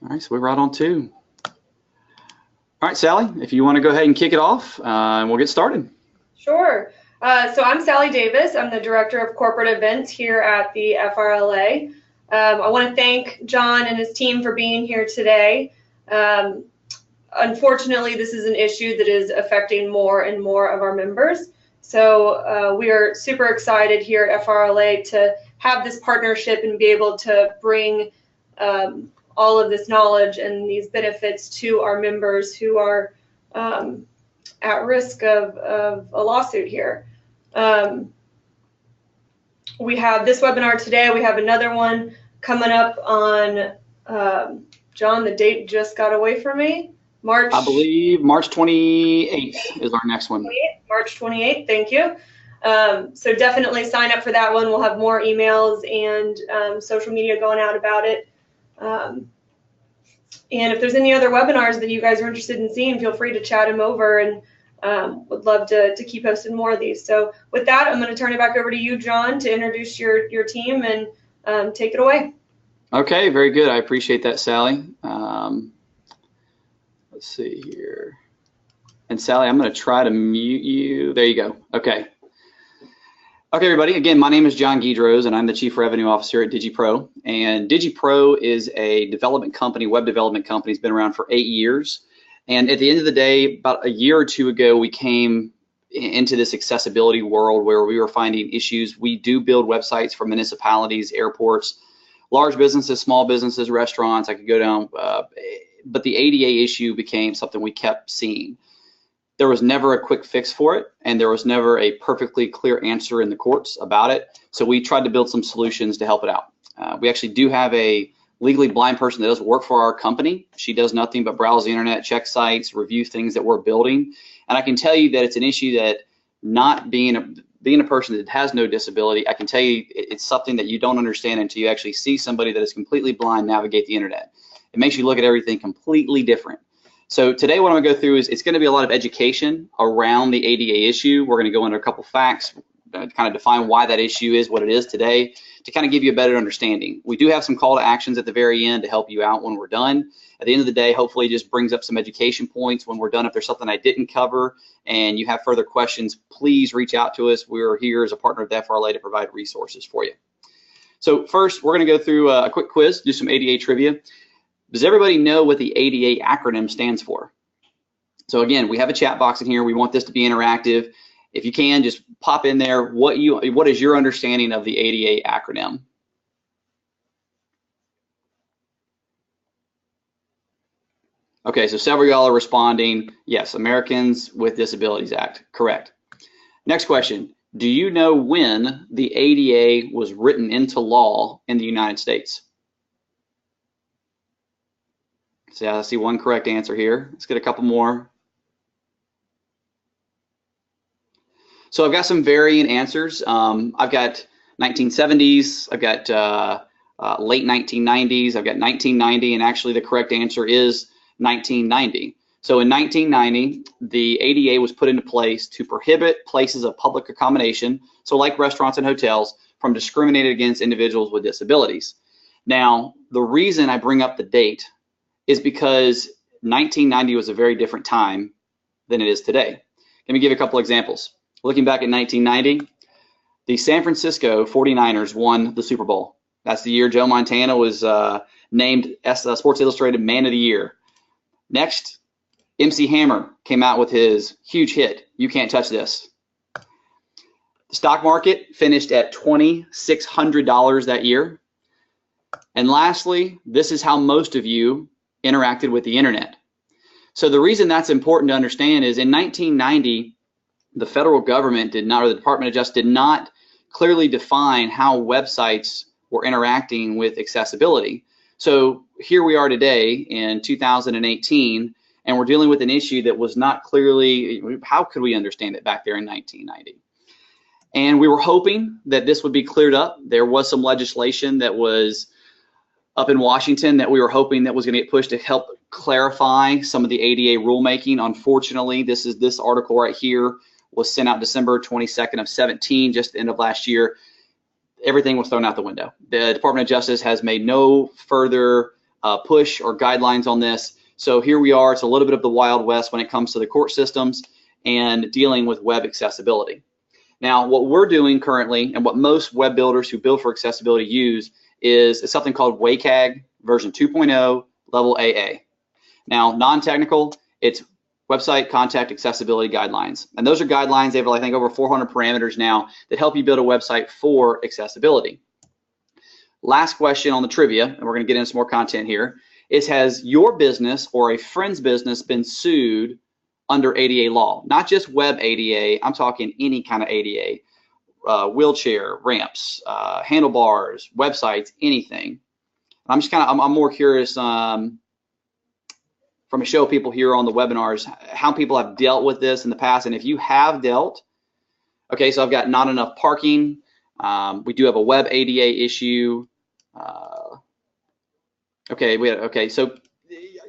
All right, so we're right on two. All right, Sally, if you want to go ahead and kick it off, and we'll get started. Sure. So I'm Sally Davis. I'm the Director of Corporate Events here at the FRLA. I want to thank John and his team for being here today. Unfortunately, this is an issue that is affecting more and more of our members. So we are super excited here at FRLA to have this partnership and be able to bring all of this knowledge and these benefits to our members who are at risk of a lawsuit here. We have this webinar today. We have another one coming up on, John, the date just got away from me. I believe March 28th is our next one. March 28th, thank you. So definitely sign up for that one. We'll have more emails and social media going out about it. And if there's any other webinars that you guys are interested in seeing, feel free to chat them over, and would love to keep posting more of these. So with that, I'm going to turn it back over to you, John, to introduce your team and take it away. Okay, very good. I appreciate that, Sally. Let's see here. And Sally, I'm going to try to mute you. There you go. Okay. Okay, everybody. Again, my name is John Guidros, and I'm the Chief Revenue Officer at DigiPro. And DigiPro is a development company, web development company. It's been around for 8 years. And at the end of the day, about a year or two ago, we came into this accessibility world where we were finding issues. We do build websites for municipalities, airports, large businesses, small businesses, restaurants. I could go down, but the ADA issue became something we kept seeing. There was never a quick fix for it, and there was never a perfectly clear answer in the courts about it. So we tried to build some solutions to help it out. We actually do have a legally blind person that does work for our company. She does nothing but browse the internet, check sites, review things that we're building. And I can tell you that it's an issue that, not being a person that has no disability, I can tell you it's something that you don't understand until you actually see somebody that is completely blind navigate the internet. It makes you look at everything completely different. So today what I'm going to go through is, it's going to be a lot of education around the ADA issue. We're going to go into a couple facts, kind of define why that issue is what it is today, to kind of give you a better understanding. We do have some call to actions at the very end to help you out when we're done. At the end of the day, hopefully it just brings up some education points when we're done. If there's something I didn't cover and you have further questions, please reach out to us. We're here as a partner of the FRLA to provide resources for you. So first, we're going to go through a quick quiz, do some ADA trivia. Does everybody know what the ADA acronym stands for? So again, we have a chat box in here. We want this to be interactive. If you can, just pop in there what is your understanding of the ADA acronym? Okay, so several of y'all are responding, yes, Americans with Disabilities Act, correct. Next question, do you know when the ADA was written into law in the United States? So I see one correct answer here. Let's get a couple more. So I've got some varying answers. I've got 1970s, I've got late 1990s, I've got 1990, and actually the correct answer is 1990. So in 1990, the ADA was put into place to prohibit places of public accommodation, so like restaurants and hotels, from discriminating against individuals with disabilities. Now, the reason I bring up the date is because 1990 was a very different time than it is today. Let me give you a couple examples. Looking back at 1990, the San Francisco 49ers won the Super Bowl. That's the year Joe Montana was named Sports Illustrated Man of the Year. Next, MC Hammer came out with his huge hit, You Can't Touch This. The stock market finished at $2,600 that year. And lastly, this is how most of you interacted with the internet. So the reason that's important to understand is in 1990, the federal government did not, or the Department of Justice did not clearly define how websites were interacting with accessibility. So here we are today in 2018, and we're dealing with an issue that was not clearly, how could we understand it back there in 1990? And we were hoping that this would be cleared up. There was some legislation that was up in Washington that we were hoping that was going to get pushed to help clarify some of the ADA rulemaking. Unfortunately, this article right here was sent out December 22nd of 17, just the end of last year. Everything was thrown out the window. The Department of Justice has made no further push or guidelines on this. So here we are. It's a little bit of the Wild West when it comes to the court systems and dealing with web accessibility. Now, what we're doing currently and what most web builders who build for accessibility use is something called WCAG version 2.0 level AA. Now, non-technical, it's website contact accessibility guidelines. And those are guidelines. They have, I think, over 400 parameters now that help you build a website for accessibility. Last question on the trivia, and we're going to get into some more content here, is has your business or a friend's business been sued under ADA law? Not just web ADA, I'm talking any kind of ADA, wheelchair, ramps, handlebars, websites, anything. I'm just I'm more curious from a show of people here on the webinars, how people have dealt with this in the past, and if you have dealt, okay, so I've got not enough parking. We do have a web ADA issue. Okay, so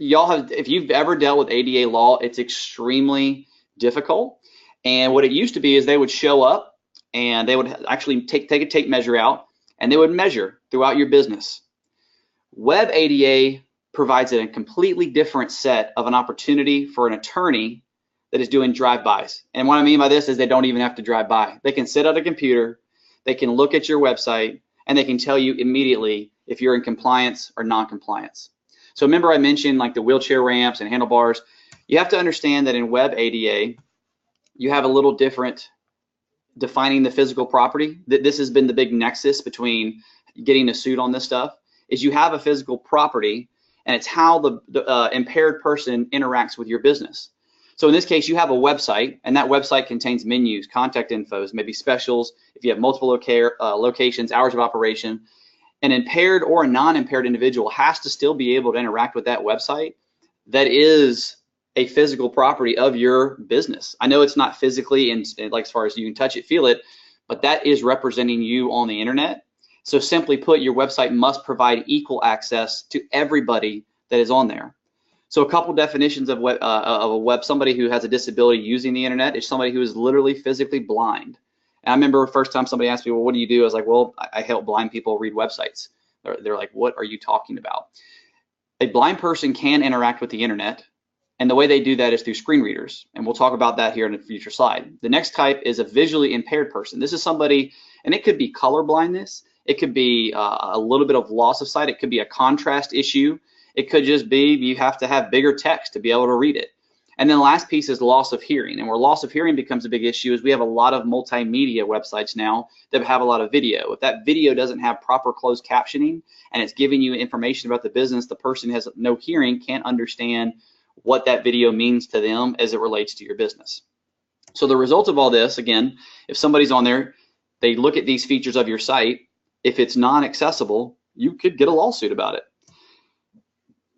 y'all have, if you've ever dealt with ADA law, it's extremely difficult. And what it used to be is they would show up and they would actually take a tape measure out and they would measure throughout your business. Web ADA provides a completely different set of an opportunity for an attorney that is doing drive-bys. And what I mean by this is they don't even have to drive by. They can sit at a computer, they can look at your website, and they can tell you immediately if you're in compliance or non-compliance. So remember I mentioned like the wheelchair ramps and handlebars. You have to understand that in web ADA, you have a little different defining the physical property. This has been the big nexus between getting a suit on this stuff, is you have a physical property and it's how the impaired person interacts with your business. So in this case, you have a website, and that website contains menus, contact infos, maybe specials, if you have multiple locations, hours of operation. An impaired or a non-impaired individual has to still be able to interact with that website that is a physical property of your business. I know it's not physically, and like as far as you can touch it, feel it, but that is representing you on the internet. So simply put, your website must provide equal access to everybody that is on there. So a couple definitions of somebody who has a disability using the internet is somebody who is literally physically blind. And I remember the first time somebody asked me, well, what do you do? I was like, well, I help blind people read websites. They're like, what are you talking about? A blind person can interact with the internet, and the way they do that is through screen readers. And we'll talk about that here in a future slide. The next type is a visually impaired person. This is somebody, and it could be color blindness. It could be a little bit of loss of sight. It could be a contrast issue. It could just be you have to have bigger text to be able to read it. And then the last piece is loss of hearing. And where loss of hearing becomes a big issue is we have a lot of multimedia websites now that have a lot of video. If that video doesn't have proper closed captioning and it's giving you information about the business, the person who has no hearing can't understand what that video means to them as it relates to your business. So the result of all this, again, if somebody's on there, they look at these features of your site, if it's non-accessible, you could get a lawsuit about it.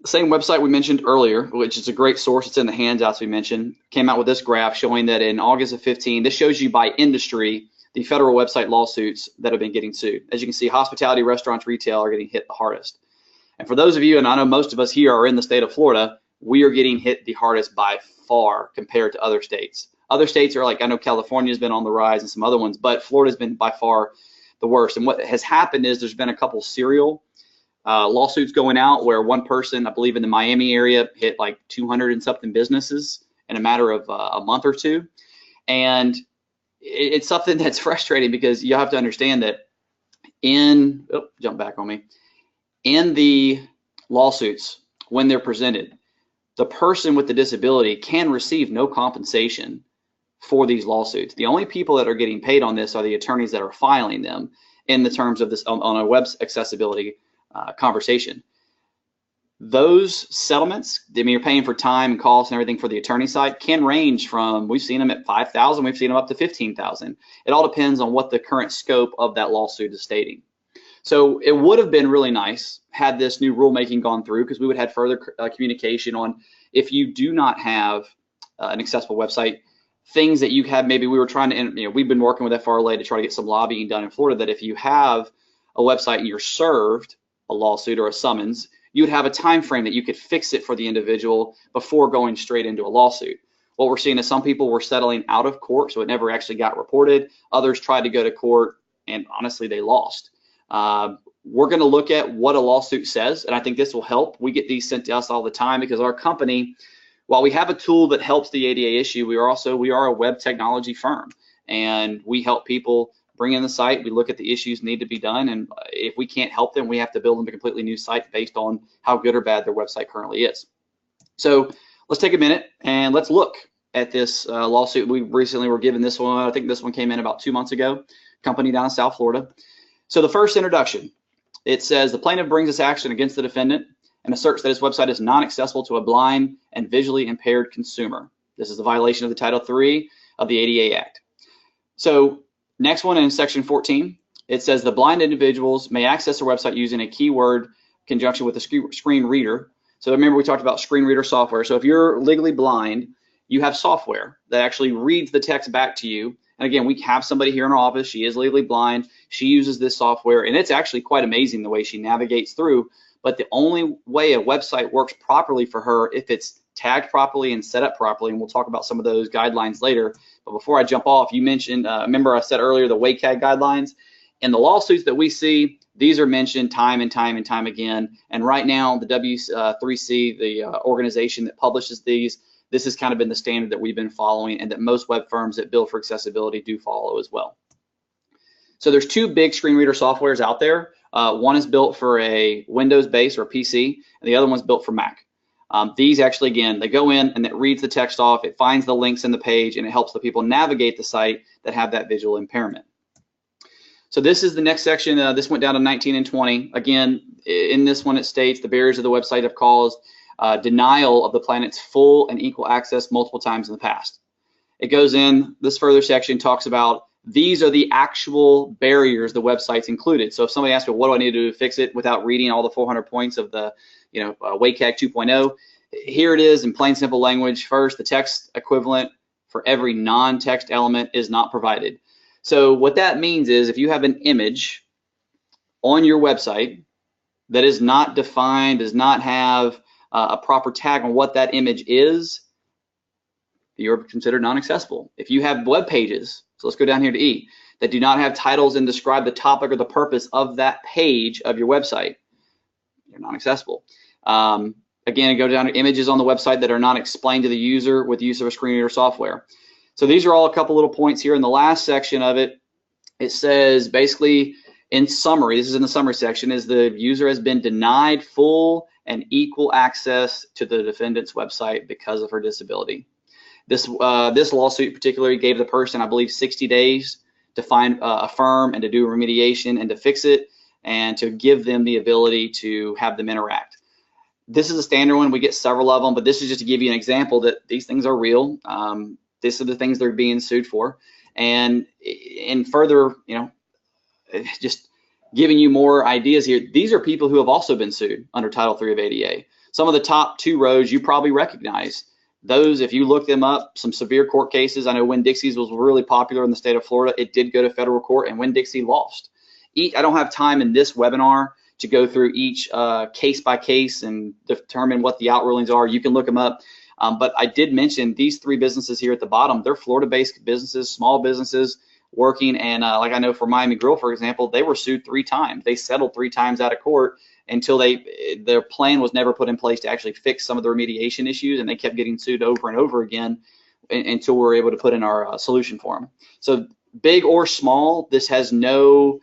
The same website we mentioned earlier, which is a great source, it's in the handouts we mentioned, came out with this graph showing that in August of 15, this shows you by industry the federal website lawsuits that have been getting sued. As you can see, hospitality, restaurants, retail are getting hit the hardest. And for those of you, and I know most of us here are in the state of Florida, we are getting hit the hardest by far compared to other states. Other states are like, I know California's been on the rise and some other ones, but Florida's been by far the worst. And what has happened is there's been a couple serial lawsuits going out where one person, I believe in the Miami area, hit like 200 and something businesses in a matter of a month or two. And it's something that's frustrating because you have to understand that in the lawsuits, when they're presented, the person with the disability can receive no compensation for these lawsuits. The only people that are getting paid on this are the attorneys that are filing them in the terms of this on a web accessibility conversation. Those settlements, I mean, you're paying for time and costs and everything for the attorney side, can range from, we've seen them at $5,000, we've seen them up to $15,000. It all depends on what the current scope of that lawsuit is stating. So it would have been really nice had this new rulemaking gone through, because we would have had further communication on if you do not have an accessible website, things that you have, maybe we were trying to, we've been working with FRLA to try to get some lobbying done in Florida, that if you have a website and you're served a lawsuit or a summons, you would have a time frame that you could fix it for the individual before going straight into a lawsuit. What we're seeing is some people were settling out of court, so it never actually got reported. Others tried to go to court, and honestly, they lost. we're going to look at what a lawsuit says, and I think this will help. We get these sent to us all the time because our company, while we have a tool that helps the ADA issue, we are a web technology firm, and we help people bring in the site. We look at the issues need to be done, and if we can't help them, we have to build them a completely new site based on how good or bad their website currently is. So let's take a minute and let's look at this lawsuit. We recently were given this one. I think this one came in about 2 months ago. Company down in South Florida. So the first introduction, it says the plaintiff brings this action against the defendant and asserts that his website is non-accessible to a blind and visually impaired consumer. This is a violation of the Title III of the ADA Act. So next one in section 14, it says the blind individuals may access their website using a keyword conjunction with a screen reader. So remember we talked about screen reader software. So if you're legally blind, you have software that actually reads the text back to you. And again, we have somebody here in our office. She is legally blind. She uses this software, and it's actually quite amazing the way she navigates through. But the only way a website works properly for her if it's tagged properly and set up properly, and we'll talk about some of those guidelines later. But before I jump off, you mentioned, remember I said earlier the WCAG guidelines. In the lawsuits that we see, these are mentioned time and time and time again. And right now, the W3C, the organization that publishes these, this has kind of been the standard that we've been following and that most web firms that build for accessibility do follow as well. So there's two big screen reader softwares out there. One is built for a Windows-based or PC, and the other one's built for Mac. These actually, again, they go in and it reads the text off, it finds the links in the page, and it helps the people navigate the site that have that visual impairment. So this is the next section. This went down to 19 and 20. Again, in this one it states the barriers of the website have caused denial of the planet's full and equal access multiple times in the past. It goes in, this further section talks about these are the actual barriers the website's included. So if somebody asks me, what do I need to do to fix it without reading all the 400 points of the WCAG 2.0, here it is in plain simple language. First, the text equivalent for every non-text element is not provided. So what that means is if you have an image on your website that is not defined, does not have a proper tag on what that image is, you're considered non-accessible. If you have web pages, so let's go down here to E, that do not have titles and describe the topic or the purpose of that page of your website, you're non-accessible. Again, go down to images on the website that are not explained to the user with use of a screen reader software. So these are all a couple little points here. In the last section of it, it says basically in summary, this is in the summary section, is the user has been denied full and equal access to the defendant's website because of her disability. This lawsuit particularly gave the person, I believe, 60 days to find a firm and to do remediation and to fix it and to give them the ability to have them interact. This is a standard one. We get several of them, but this is just to give you an example that these things are real. These are the things they're being sued for. And in further, just giving you more ideas here, these are people who have also been sued under Title III of ADA. Some of the top two rows you probably recognize. Those, if you look them up, some severe court cases. I know Winn-Dixie's was really popular in the state of Florida. It did go to federal court, and Winn-Dixie lost. I don't have time in this webinar to go through each case by case and determine what the outrulings are. You can look them up. But I did mention these three businesses here at the bottom. They're Florida-based businesses, small businesses working. And like I know for Miami Grill, for example, they were sued 3 times. They settled 3 times out of court until their plan was never put in place to actually fix some of the remediation issues, and they kept getting sued over and over again until we were able to put in our solution for them. So big or small, this has no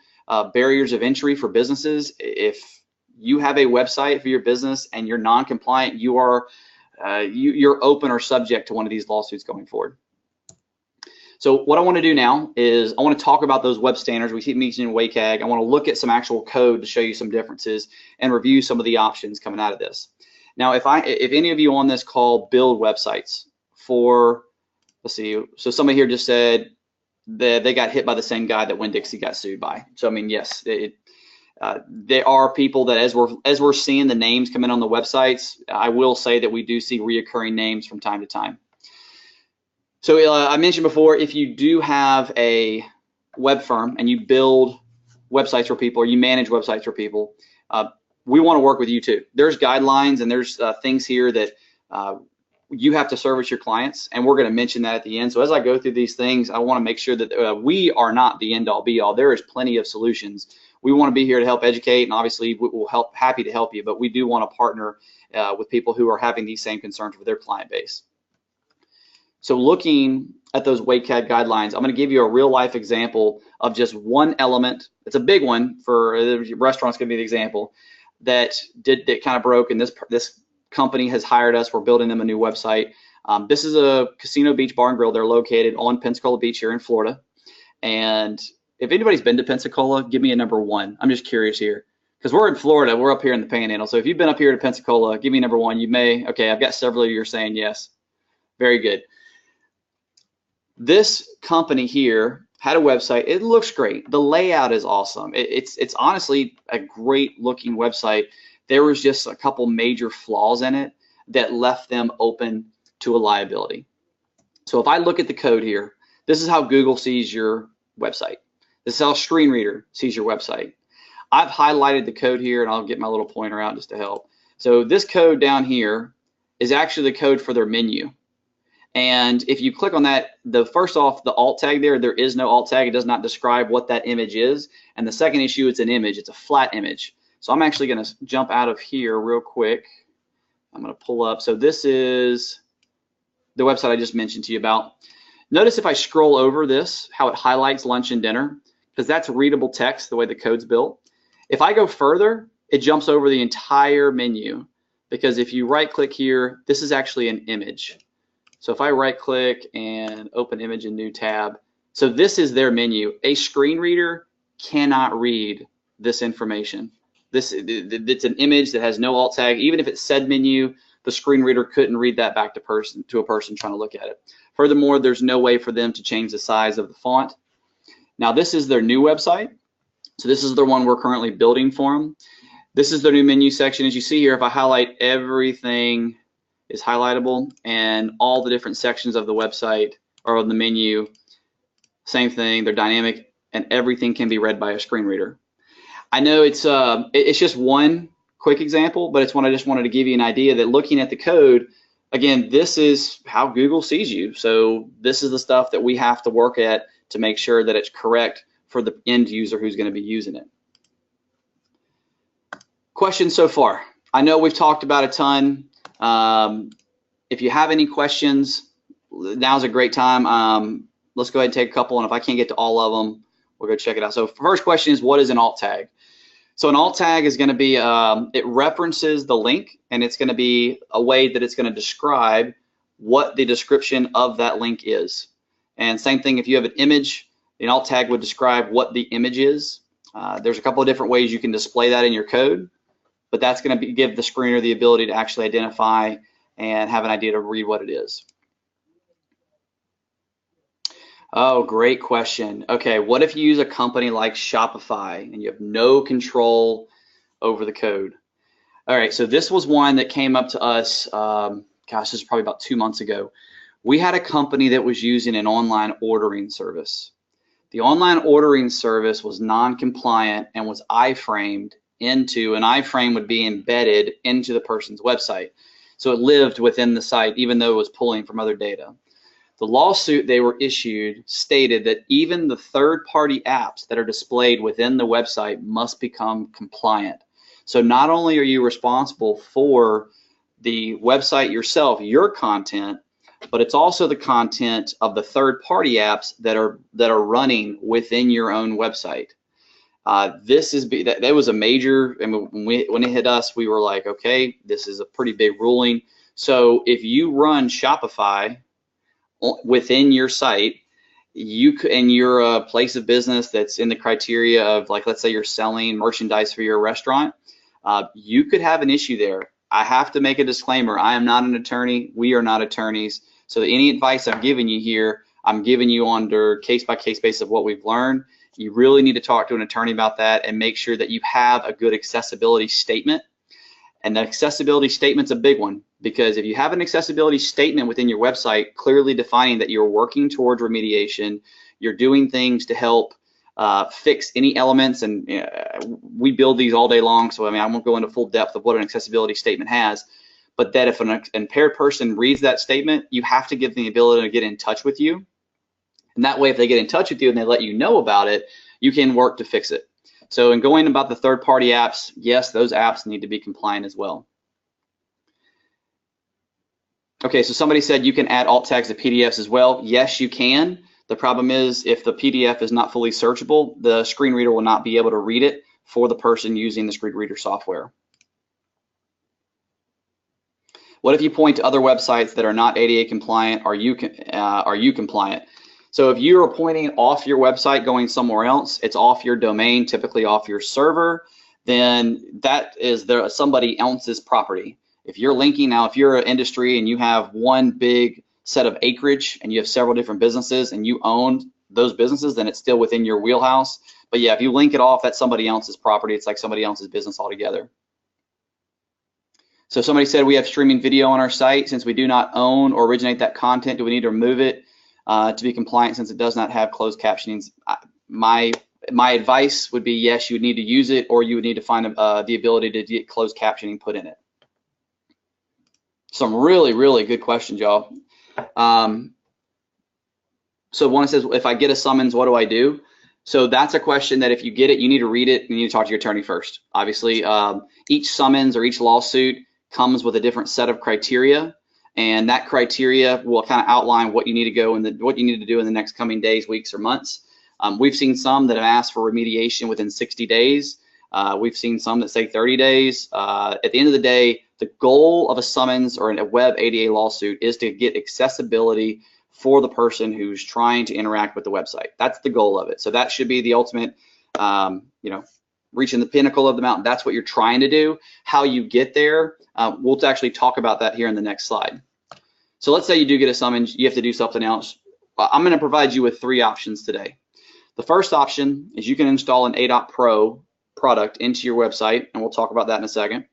barriers of entry for businesses. If you have a website for your business and you're non-compliant, you're open or subject to one of these lawsuits going forward. So what I want to do now is I want to talk about those web standards. We keep mentioning WCAG. I want to look at some actual code to show you some differences and review some of the options coming out of this. Now, if any of you on this call build websites for, let's see, so somebody here just said that they got hit by the same guy that Winn-Dixie got sued by. So I mean, yes, there are people that as we're seeing the names come in on the websites, I will say that we do see reoccurring names from time to time. So I mentioned before, if you do have a web firm and you build websites for people or you manage websites for people, we want to work with you too. There's guidelines and there's things here that you have to service your clients, and we're going to mention that at the end. So as I go through these things, I want to make sure that we are not the end all be all. There is plenty of solutions. we want to be here to help educate, and obviously we'll happy to help you, but we do want to partner with people who are having these same concerns with their client base. So looking at those WCAG guidelines, I'm going to give you a real life example of just one element. It's a big one for restaurants, going to be the example that kind of broke, and this company has hired us. We're building them a new website. This is a Casino Beach Bar and Grill. They're located on Pensacola Beach here in Florida. And if anybody's been to Pensacola, give me a number one. I'm just curious here, because we're in Florida. We're up here in the Panhandle. So if you've been up here to Pensacola, give me number one. You may. Okay, I've got several of you are saying yes. Very good. This company here had a website. It looks great. The layout is awesome. It's honestly a great looking website. There was just a couple major flaws in it that left them open to a liability. So if I look at the code here, this is how Google sees your website. This is how ScreenReader sees your website. I've highlighted the code here, and I'll get my little pointer out just to help. So this code down here is actually the code for their menu. And if you click on that, first off, the alt tag there is no alt tag. It does not describe what that image is. And the second issue, it's an image. It's a flat image. So I'm actually going to jump out of here real quick. I'm going to pull up. So this is the website I just mentioned to you about. Notice if I scroll over this, how it highlights lunch and dinner, because that's readable text the way the code's built. If I go further, it jumps over the entire menu, because if you right click here, this is actually an image. So if I right click and open image in new tab, so this is their menu. A screen reader cannot read this information. It's an image that has no alt tag. Even if it said menu, the screen reader couldn't read that back to a person trying to look at it. Furthermore, there's no way for them to change the size of the font. Now this is their new website. So this is the one we're currently building for them. This is their new menu section. As you see here, if I highlight, everything is highlightable, and all the different sections of the website or of the menu, same thing, they're dynamic, and everything can be read by a screen reader. I know it's just one quick example, but it's one I just wanted to give you an idea that looking at the code, again, this is how Google sees you. So this is the stuff that we have to work at to make sure that it's correct for the end user who's going to be using it. Questions so far? I know we've talked about a ton. If you have any questions, now's a great time. Let's go ahead and take a couple, and if I can't get to all of them, we'll go check it out. So first question is, what is an alt tag? So an alt tag is going to be, it references the link, and it's going to be a way that it's going to describe what the description of that link is. And same thing, if you have an image, an alt tag would describe what the image is. There's a couple of different ways you can display that in your code, but that's going to give the screener the ability to actually identify and have an idea to read what it is. Oh, great question. Okay, what if you use a company like Shopify and you have no control over the code? All right, so this was one that came up to us, gosh, this is probably about 2 months ago. We had a company that was using an online ordering service. The online ordering service was non-compliant and was iframed into, an iframe would be embedded into the person's website. So it lived within the site, even though it was pulling from other data. The lawsuit they were issued stated that even the third-party apps that are displayed within the website must become compliant. So not only are you responsible for the website yourself, your content, but it's also the content of the third-party apps that are running within your own website. That was a major, and when it hit us, we were like, okay, this is a pretty big ruling. So if you run Shopify within your site, and you're a place of business that's in the criteria of, like, let's say you're selling merchandise for your restaurant, you could have an issue there. I have to make a disclaimer. I am not an attorney. We are not attorneys. So any advice I'm giving you here, I'm giving you under case-by-case basis of what we've learned. You really need to talk to an attorney about that and make sure that you have a good accessibility statement. And the accessibility statement's a big one, because if you have an accessibility statement within your website clearly defining that you're working towards remediation, you're doing things to help fix any elements, and we build these all day long, so I mean, I won't go into full depth of what an accessibility statement has, but that if an impaired person reads that statement, you have to give them the ability to get in touch with you. And that way, if they get in touch with you and they let you know about it, you can work to fix it. So in going about the third-party apps, yes, those apps need to be compliant as well. Okay, so somebody said you can add alt tags to PDFs as well. Yes, you can. The problem is if the PDF is not fully searchable, the screen reader will not be able to read it for the person using the screen reader software. What if you point to other websites that are not ADA compliant? Are you compliant? So if you are pointing off your website going somewhere else, it's off your domain, typically off your server, then that is somebody else's property. If you're linking now, if you're an industry and you have one big set of acreage and you have several different businesses and you own those businesses, then it's still within your wheelhouse. But yeah, if you link it off, that's somebody else's property. It's like somebody else's business altogether. So somebody said we have streaming video on our site. Since we do not own or originate that content, do we need to remove it to be compliant since it does not have closed captionings? My advice would be yes, you would need to use it, or you would need to find the ability to get closed captioning put in it. Some really, really good questions, y'all. So one says, if I get a summons, what do I do? So that's a question that if you get it, you need to read it. You need to talk to your attorney first. Obviously, each summons or each lawsuit comes with a different set of criteria, and that criteria will kind of outline what you need to go and what you need to do in the next coming days, weeks, or months. We've seen some that have asked for remediation within 60 days. We've seen some that say 30 days. At the end of the day, the goal of a summons or a web ADA lawsuit is to get accessibility for the person who's trying to interact with the website. That's the goal of it. So that should be the ultimate, reaching the pinnacle of the mountain. That's what you're trying to do. How you get there, we'll actually talk about that here in the next slide. So let's say you do get a summons, you have to do something else. I'm going to provide you with 3 options today. The first option is you can install an Adot Pro product into your website, and we'll talk about that in a second.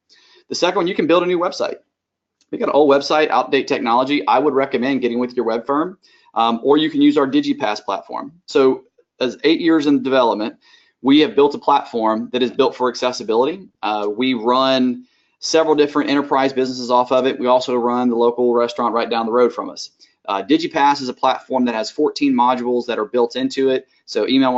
The second one, you can build a new website. If you got an old website, outdated technology, I would recommend getting with your web firm, or you can use our DigiPass platform. So as 8 years in development, we have built a platform that is built for accessibility. We run several different enterprise businesses off of it. We also run the local restaurant right down the road from us. DigiPass is a platform that has 14 modules that are built into it. So email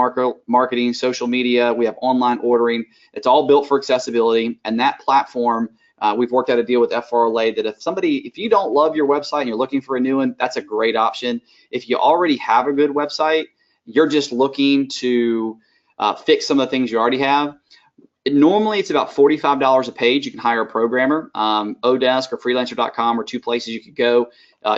marketing, social media, we have online ordering. It's all built for accessibility. And that platform, we've worked out a deal with FRLA that if you don't love your website and you're looking for a new one, that's a great option. If you already have a good website, you're just looking to fix some of the things you already have. Normally, it's about $45 a page. You can hire a programmer. Odesk or freelancer.com are 2 places you could go.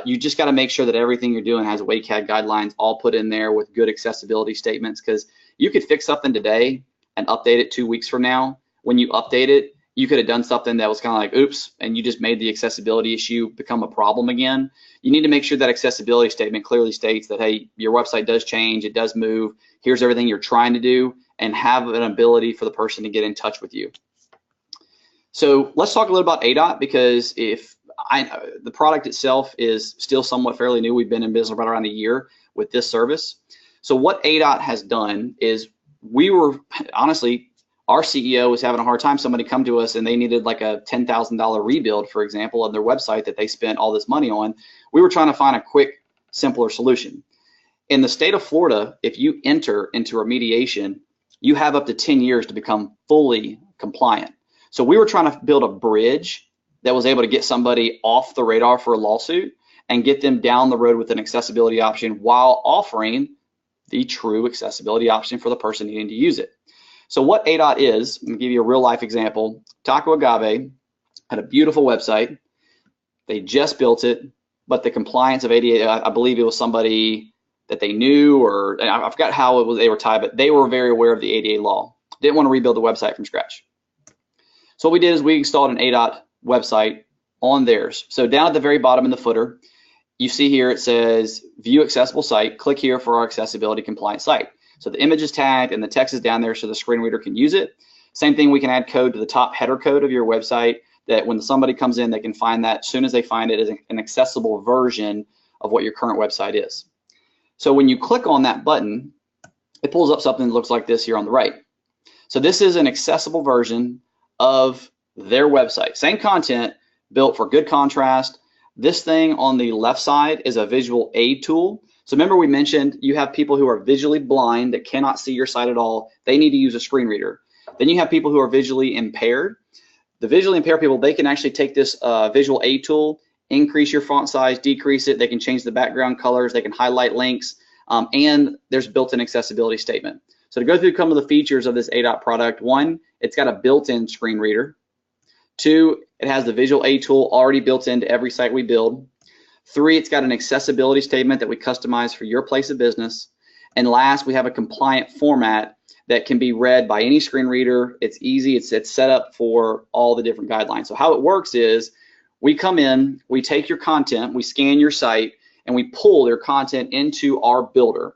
You just got to make sure that everything you're doing has WCAG guidelines all put in there with good accessibility statements, because you could fix something today and update it 2 weeks from now. When you update it, you could have done something that was kind of like, oops, and you just made the accessibility issue become a problem again. You need to make sure that accessibility statement clearly states that, hey, your website does change, it does move, here's everything you're trying to do, and have an ability for the person to get in touch with you. So let's talk a little about Adot, because the product itself is still somewhat fairly new. We've been in business about around a year with this service. So what Adot has done is honestly, our CEO was having a hard time. Somebody come to us and they needed like a $10,000 rebuild, for example, of their website that they spent all this money on. We were trying to find a quick, simpler solution. In the state of Florida, if you enter into remediation, you have up to 10 years to become fully compliant. So we were trying to build a bridge that was able to get somebody off the radar for a lawsuit and get them down the road with an accessibility option while offering the true accessibility option for the person needing to use it. So what Adot is, I'm gonna give you a real life example. Taco Agave had a beautiful website. They just built it, but the compliance of ADA, I believe it was somebody that they knew, or I forgot how they were tied, but they were very aware of the ADA law. Didn't want to rebuild the website from scratch. So what we did is we installed an Adot website on theirs. So down at the very bottom in the footer, you see here it says view accessible site. Click here for our accessibility compliant site. So the image is tagged and the text is down there so the screen reader can use it. Same thing, we can add code to the top header code of your website that when somebody comes in, they can find that as soon as they find it as an accessible version of what your current website is. So when you click on that button, it pulls up something that looks like this here on the right. So this is an accessible version of their website. Same content, built for good contrast. This thing on the left side is a visual aid tool. So remember we mentioned you have people who are visually blind that cannot see your site at all. They need to use a screen reader. Then you have people who are visually impaired. The visually impaired people, they can actually take this visual aid tool, increase your font size, decrease it. They can change the background colors. They can highlight links, and there's built-in accessibility statement. So to go through some of the features of this Adot product, one, it's got a built-in screen reader. Two, it has the visual aid tool already built into every site we build. Three, it's got an accessibility statement that we customize for your place of business. And last, we have a compliant format that can be read by any screen reader. It's easy, it's set up for all the different guidelines. So how it works is we come in, we take your content, we scan your site, and we pull their content into our builder.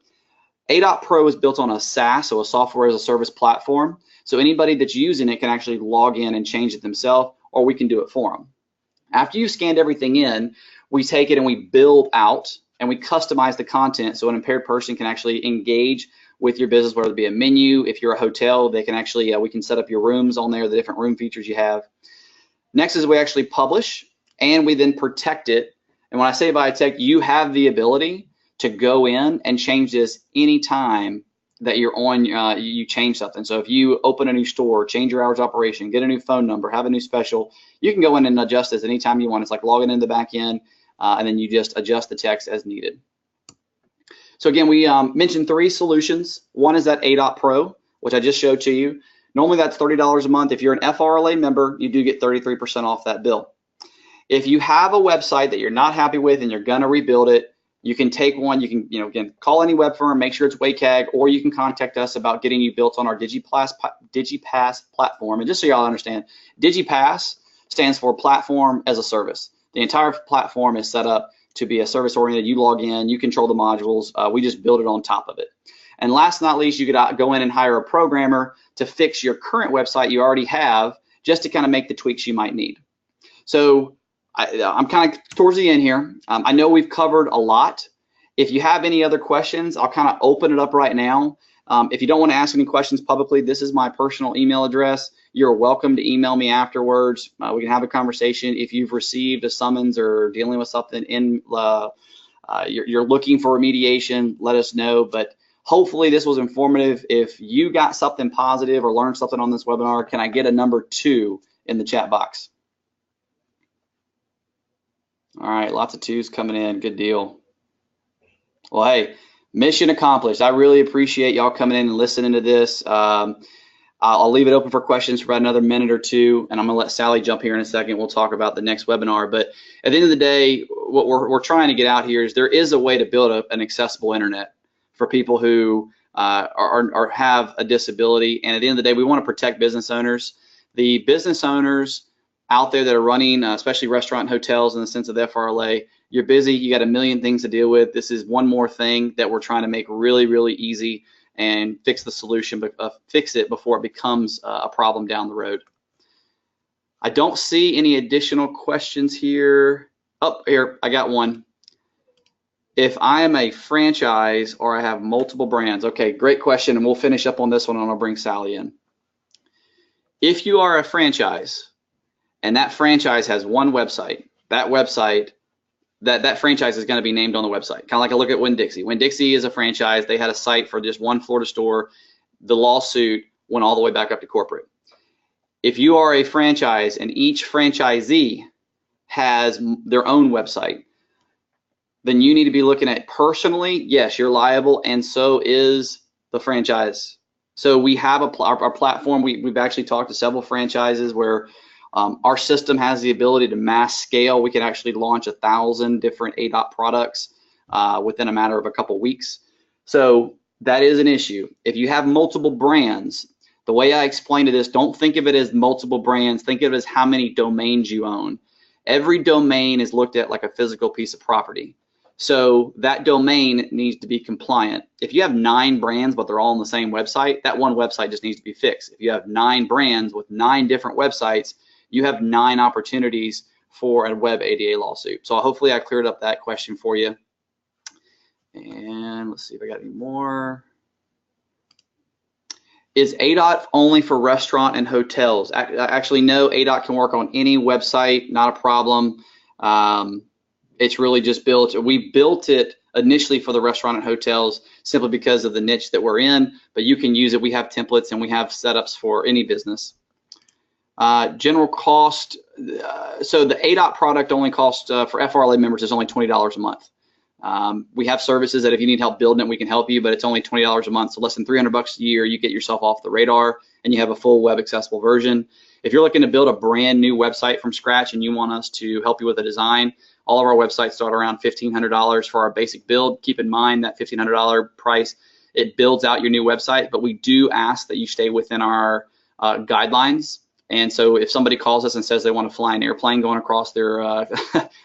Adot Pro is built on a SaaS, so a software as a service platform. So anybody that's using it can actually log in and change it themselves, or we can do it for them. After you've scanned everything in, we take it and we build out and we customize the content so an impaired person can actually engage with your business, whether it be a menu. If you're a hotel, they can actually, we can set up your rooms on there, the different room features you have. Next is we actually publish and we then protect it. And when I say by protect, you have the ability to go in and change this anytime that you're on, you change something. So if you open a new store, change your hours of operation, get a new phone number, have a new special, you can go in and adjust this anytime you want. It's like logging in the back end, and then you just adjust the text as needed. So again, we mentioned three solutions. One is that Adot Pro, which I just showed to you. Normally that's $30 a month. If you're an FRLA member, you do get 33% off that bill. If you have a website that you're not happy with and you're gonna rebuild it, you can take one, you can, again, call any web firm, make sure it's WCAG, or you can contact us about getting you built on our DigiPass platform. And just so y'all understand, DigiPass stands for Platform as a Service. The entire platform is set up to be a service-oriented. You log in, you control the modules, we just build it on top of it. And last but not least, you could go in and hire a programmer to fix your current website you already have, just to kind of make the tweaks you might need. So I'm kind of towards the end here. I know we've covered a lot. If you have any other questions, I'll kind of open it up right now. If you don't want to ask any questions publicly, this is my personal email address. You're welcome to email me afterwards. We can have a conversation. If you've received a summons or dealing with something in, you're looking for remediation, let us know. But hopefully this was informative. If you got something positive or learned something on this webinar, can I get a number 2 in the chat box? All right, lots of 2s coming in. Good deal. Well, hey, mission accomplished. I really appreciate y'all coming in and listening to this. I'll leave it open for questions for about another minute or 2, and I'm gonna let Sally jump here in a second. We'll talk about the next webinar. But at the end of the day, what we're trying to get out here is there is a way to build an accessible internet for people who have a disability. And at the end of the day, we want to protect business owners. The business owners out there that are running, especially restaurant and hotels in the sense of the FRLA, you're busy, you got a million things to deal with. This is one more thing that we're trying to make really, really easy and fix the solution, but fix it before it becomes a problem down the road. I don't see any additional questions here. Oh, here, I got one. If I am a franchise or I have multiple brands, okay, great question, and we'll finish up on this one and I'll bring Sally in. If you are a franchise, and that franchise has one website, that franchise is going to be named on the website. Kind of like a look at Winn-Dixie. Winn-Dixie is a franchise. They had a site for just one Florida store. The lawsuit went all the way back up to corporate. If you are a franchise and each franchisee has their own website, then you need to be looking at personally, yes, you're liable, and so is the franchise. So we have our platform. We've actually talked to several franchises where our system has the ability to mass scale. We can actually launch 1,000 different Adot products within a matter of a couple weeks. So that is an issue. If you have multiple brands, the way I explain to this, don't think of it as multiple brands. Think of it as how many domains you own. Every domain is looked at like a physical piece of property. So that domain needs to be compliant. If you have 9 brands, but they're all on the same website, that one website just needs to be fixed. If you have 9 brands with 9 different websites, you have 9 opportunities for a web ADA lawsuit. So hopefully I cleared up that question for you. And let's see if I got any more. Is Adot only for restaurant and hotels? Actually, no, Adot can work on any website, not a problem. It's really just built, we built it initially for the restaurant and hotels simply because of the niche that we're in, but you can use it. We have templates and we have setups for any business. General cost, so the Adot product only costs for FRLA members is only $20 a month. We have services that if you need help building it, we can help you, but it's only $20 a month, so less than $300 a year. You get yourself off the radar, and you have a full web accessible version. If you're looking to build a brand new website from scratch and you want us to help you with a design, all of our websites start around $1,500 for our basic build. Keep in mind that $1,500 price, it builds out your new website, but we do ask that you stay within our guidelines. And so if somebody calls us and says they want to fly an airplane going across their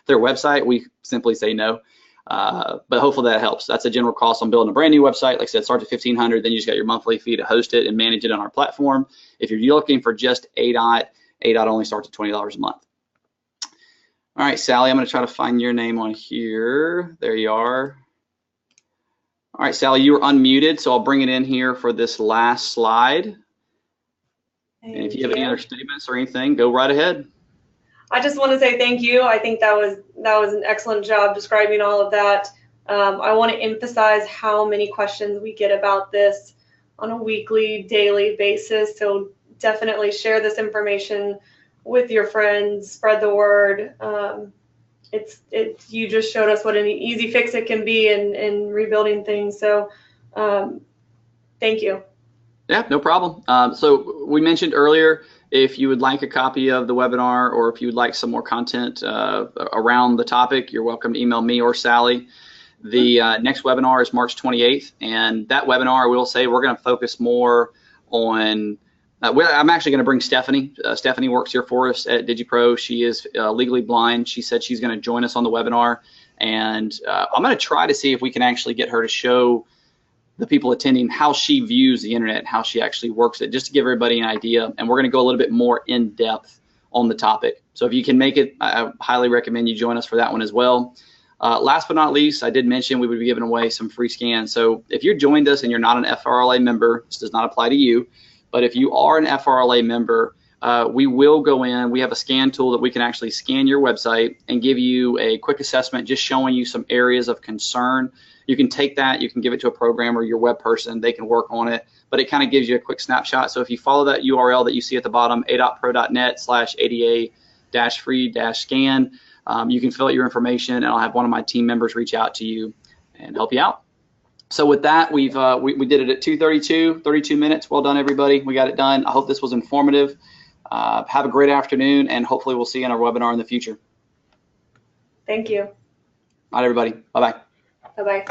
their website, we simply say no. But hopefully that helps. That's a general cost on building a brand new website. Like I said, start at $1,500, then you just got your monthly fee to host it and manage it on our platform. If you're looking for just Adot only starts at $20 a month. All right, Sally, I'm going to try to find your name on here. There you are. All right, Sally, you were unmuted, so I'll bring it in here for this last slide. And if you have any other statements or anything, go right ahead. I just want to say thank you. I think that was an excellent job describing all of that. I want to emphasize how many questions we get about this on a weekly, daily basis. So definitely share this information with your friends, spread the word. You just showed us what an easy fix it can be in rebuilding things. So thank you. Yeah, no problem. So we mentioned earlier, if you would like a copy of the webinar or if you would like some more content around the topic, you're welcome to email me or Sally. The next webinar is March 28th, and that webinar, I will say, we're going to focus more on, I'm actually going to bring Stephanie. Stephanie works here for us at DigiPro. She is legally blind. She said she's going to join us on the webinar, and I'm going to try to see if we can actually get her to show the people attending how she views the internet, how she actually works it, just to give everybody an idea. And we're going to go a little bit more in depth on the topic. So if you can make it, I highly recommend you join us for that one as well. Last but not least, I did mention we would be giving away some free scans. So if you joined us and you're not an FRLA member, this does not apply to you, but if you are an FRLA member, we will go in. We have a scan tool that we can actually scan your website and give you a quick assessment, just showing you some areas of concern. You can take that, you can give it to a programmer, your web person, they can work on it, but it kind of gives you a quick snapshot. So if you follow that URL that you see at the bottom, adotpro.net/ADA-free-scan, you can fill out your information, and I'll have one of my team members reach out to you and help you out. So with that, we did it at 2:32, 32 minutes. Well done, everybody. We got it done. I hope this was informative. Have a great afternoon, and hopefully we'll see you in our webinar in the future. Thank you. All right, everybody. Bye-bye. Bye-bye.